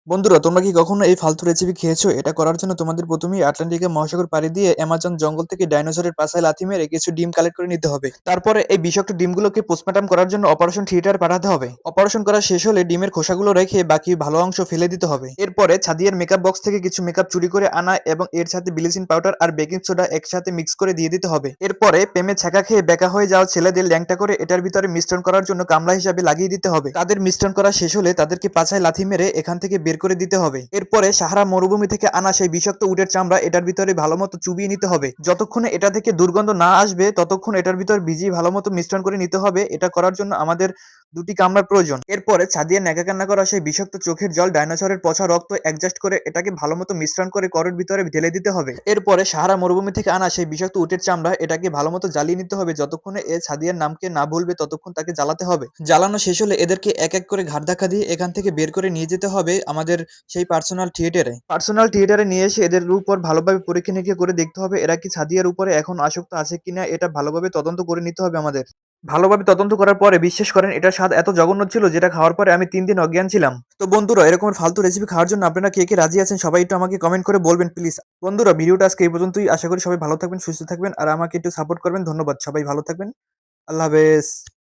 বন্ধুরা, তোমরা কি কখনো এই ফালতু রেসিপি খেয়েছো? এটা করার জন্য তোমাদের ১ম এই আটলান্টিকের মহাসাগর পাড়ি দিয়ে অ্যামাজন জঙ্গল থেকে ডাইনোসরের পাছায় লাথি মেরে কিছু ডিম কালেক্ট করে নিতে হবে। তারপরে এই বিষাক্ত ডিমগুলোকে পোস্টমর্টম করার জন্য অপারেশন থিয়েটারে পাঠাতে হবে। অপারেশন করা শেষ হলে ডিমের খোসাগুলো রেখে বাকি ভালো অংশ ফেলে দিতে হবে। এরপরে ছাদিয়ার মেকআপ বক্স থেকে কিছু মেকআপ চুরি করে আনা এবং এর সাথে ব্লিচিং পাউডার আর বেকিং সোডা একসাথে মিক্স করে দিয়ে দিতে হবে। এরপরে প্রেমে ছ্যাঁকা খেয়ে বেঁকা হয়ে যাওয়া ছেলেদের ল্যাংটা করে এটার ভিতরে মিশ্রণ করার জন্য কামলা হিসাবে লাগিয়ে দিতে হবে। তাদের মিশ্রণ করা শেষ হলে তাদেরকে পাছায় লাথি মেরে এখান থেকে বের করে দিতে হবে। এরপরে সাহারা মরুভূমি থেকে আনা সেই বিষাক্ত উটের চামড়া এটার ভিতরে ভালোমতো চুবিয়ে নিতে হবে। যতক্ষণে এটা থেকে দুর্গন্ধ না আসবে ততক্ষণ এটার ভিতর ভিজিয়ে ভালোমতো মিশ্রণ করে নিতে হবে। এটা করার জন্য আমাদের ২টি কামড়ার প্রয়োজন। এরপরে ছাদিয়ে ন্যাকা কান্না করা সেই বিষাক্ত চোখের জল ডাইনোসরের পচা রক্ত অ্যাডজাস্ট করে এটাকে ভালোমতো মিশ্রণ করে করের ভিতরে ঢেলে দিতে হবে। এরপরে সাহারা মরুভূমি থেকে আনা সেই বিষাক্ত উটের চামড়া এটাকে ভালোমতো জ্বালিয়ে নিতে হবে। যতক্ষণে এ ছাদিয়ার নামকে না ভুলবে ততক্ষণ তাকে জ্বালাতে হবে। জ্বালানো শেষ হলে এদেরকে এক এক করে ঘাড় ধাক্কা দিয়ে এখান থেকে বের করে নিয়ে যেতে হবে আমাদের সেই পার্সোনাল থিয়েটারে নিয়ে এসে এদের উপর ভালোভাবে পরীক্ষা নিরীক্ষা করে দেখতে হবে এরা কি ছাদিয়ার উপরে এখন আসক্ত আছে কিনা। এটা ভালোভাবে তদন্ত করে নিতে হবে আমাদের। ভালোভাবে তদন্ত করার পরে বিশ্বাস করেন এটার স্বাদ এত জঘন্য ছিল যেটা খাওয়ার পরে আমি ৩ দিন অজ্ঞান ছিলাম। তো বন্ধুরা, এরকম ফালতু রেসিপি খাওয়ার জন্য আপনারা কে রাজি আছেন সবাই একটু আমাকে কমেন্ট করে বলবেন প্লিজ। বন্ধুরা, ভিডিওটা আজকে এই পর্যন্তই। আশা করি সবাই ভালো থাকবেন, সুস্থ থাকবেন আর আমাকে একটু সাপোর্ট করবেন। ধন্যবাদ। সবাই ভালো থাকবেন। আল্লাহ হাফেজ।